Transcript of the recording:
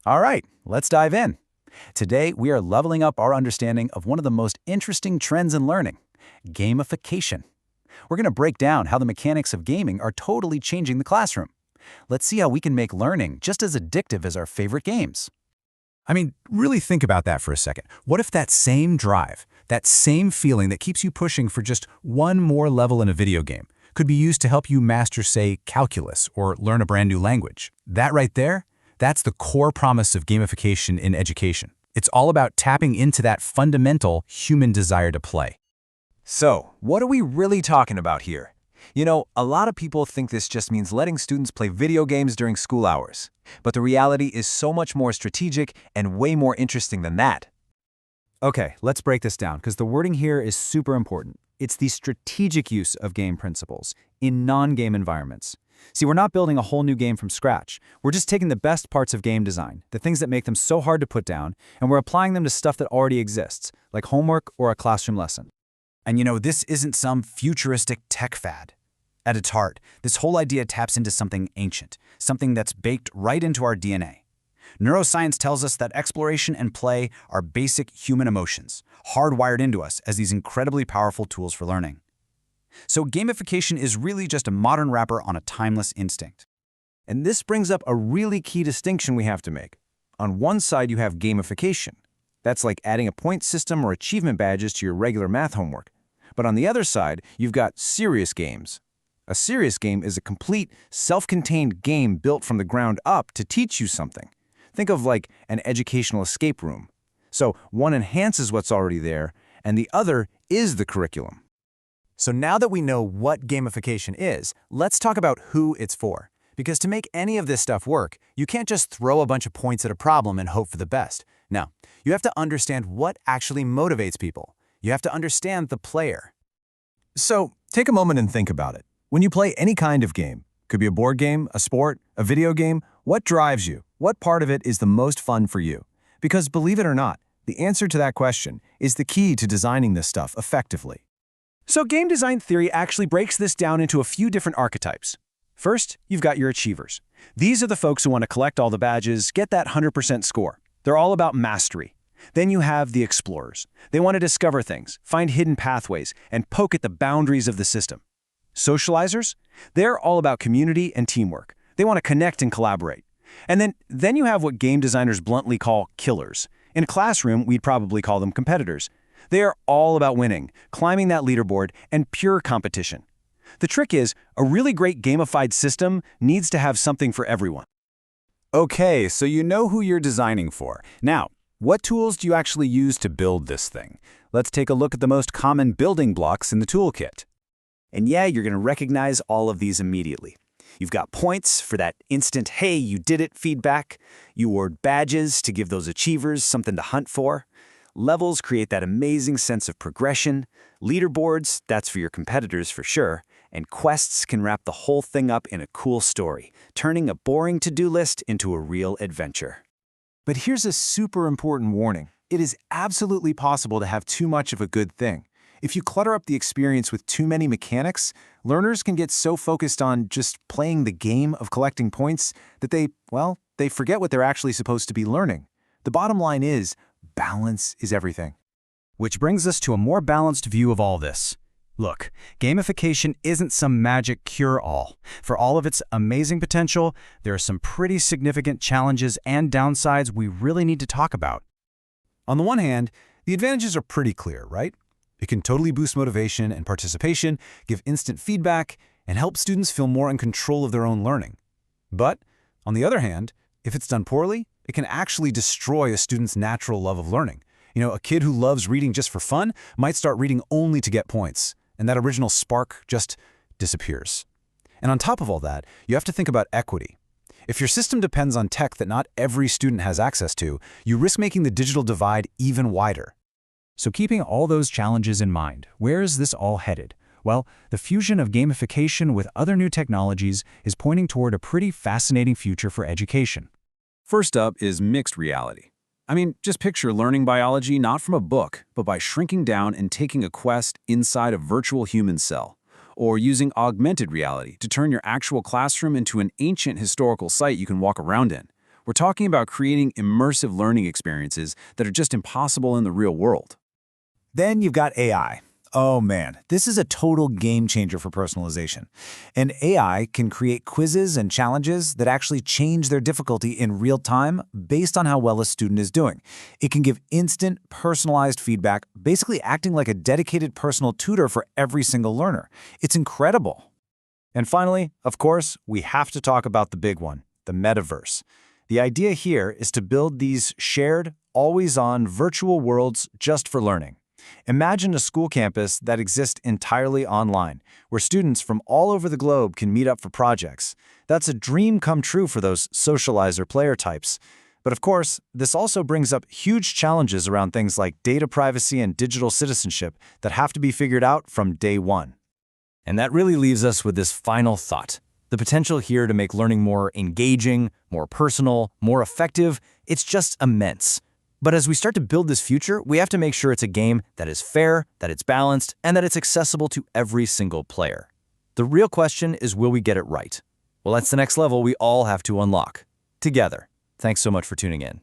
All right, let's dive in. Today, we are leveling up our understanding of one of the most interesting trends in learning, gamification. We're going to break down how the mechanics of gaming are totally changing the classroom. Let's see how we can make learning just as addictive as our favorite games. I mean, really think about that for a second. What if that same drive, that same feeling that keeps you pushing for just one more level in a video game, could be used to help you master, say, calculus or learn a brand new language? That right there, that's the core promise of gamification in education. It's all about tapping into that fundamental human desire to play. So, what are we really talking about here? You know, a lot of people think this just means letting students play video games during school hours. But the reality is so much more strategic and way more interesting than that. Okay, let's break this down because the wording here is super important. It's the strategic use of game principles in non-game environments. See, we're not building a whole new game from scratch. We're just taking the best parts of game design, the things that make them so hard to put down, and we're applying them to stuff that already exists, like homework or a classroom lesson. And you know, this isn't some futuristic tech fad. At its heart, this whole idea taps into something ancient, something that's baked right into our DNA. Neuroscience tells us that exploration and play are basic human emotions, hardwired into us as these incredibly powerful tools for learning. So gamification is really just a modern wrapper on a timeless instinct. And this brings up a really key distinction we have to make. On one side, you have gamification. That's like adding a point system or achievement badges to your regular math homework. But on the other side, you've got serious games. A serious game is a complete, self-contained game built from the ground up to teach you something. Think of like an educational escape room. So one enhances what's already there, and the other is the curriculum. So now that we know what gamification is, let's talk about who it's for. Because to make any of this stuff work, you can't just throw a bunch of points at a problem and hope for the best. No, you have to understand what actually motivates people. You have to understand the player. So take a moment and think about it. When you play any kind of game, could be a board game, a sport, a video game, what drives you? What part of it is the most fun for you? Because believe it or not, the answer to that question is the key to designing this stuff effectively. So game design theory actually breaks this down into a few different archetypes. First, you've got your achievers. These are the folks who want to collect all the badges, get that 100% score. They're all about mastery. Then you have the explorers. They want to discover things, find hidden pathways, and poke at the boundaries of the system. Socializers? They're all about community and teamwork. They want to connect and collaborate. And then you have what game designers bluntly call killers. In a classroom, we'd probably call them competitors. They are all about winning, climbing that leaderboard, and pure competition. The trick is, a really great gamified system needs to have something for everyone. Okay, so you know who you're designing for. Now, what tools do you actually use to build this thing? Let's take a look at the most common building blocks in the toolkit. And yeah, you're going to recognize all of these immediately. You've got points for that instant, hey, you did it feedback. You award badges to give those achievers something to hunt for. Levels create that amazing sense of progression. Leaderboards, that's for your competitors for sure. And quests can wrap the whole thing up in a cool story, turning a boring to-do list into a real adventure. But here's a super important warning. It is absolutely possible to have too much of a good thing. If you clutter up the experience with too many mechanics, learners can get so focused on just playing the game of collecting points that they forget what they're actually supposed to be learning. The bottom line is, balance is everything. Which brings us to a more balanced view of all this. Look, gamification isn't some magic cure-all. For all of its amazing potential, there are some pretty significant challenges and downsides we really need to talk about. On the one hand, the advantages are pretty clear, right? It can totally boost motivation and participation, give instant feedback, and help students feel more in control of their own learning. But, on the other hand, if it's done poorly, it can actually destroy a student's natural love of learning. You know, a kid who loves reading just for fun might start reading only to get points, and that original spark just disappears. And on top of all that, you have to think about equity. If your system depends on tech that not every student has access to, you risk making the digital divide even wider. So keeping all those challenges in mind, where is this all headed? Well, the fusion of gamification with other new technologies is pointing toward a pretty fascinating future for education. First up is mixed reality. I mean, just picture learning biology not from a book, but by shrinking down and taking a quest inside a virtual human cell. Or using augmented reality to turn your actual classroom into an ancient historical site you can walk around in. We're talking about creating immersive learning experiences that are just impossible in the real world. Then you've got AI. Oh man, this is a total game changer for personalization. And AI can create quizzes and challenges that actually change their difficulty in real time based on how well a student is doing. It can give instant, personalized feedback, basically acting like a dedicated personal tutor for every single learner. It's incredible. And finally, of course, we have to talk about the big one, the metaverse. The idea here is to build these shared, always-on virtual worlds just for learning. Imagine a school campus that exists entirely online, where students from all over the globe can meet up for projects. That's a dream come true for those socializer player types. But of course, this also brings up huge challenges around things like data privacy and digital citizenship that have to be figured out from day one. And that really leaves us with this final thought. The potential here to make learning more engaging, more personal, more effective, it's just immense. But as we start to build this future, we have to make sure it's a game that is fair, that it's balanced, and that it's accessible to every single player. The real question is, will we get it right? Well, that's the next level we all have to unlock. Together. Thanks so much for tuning in.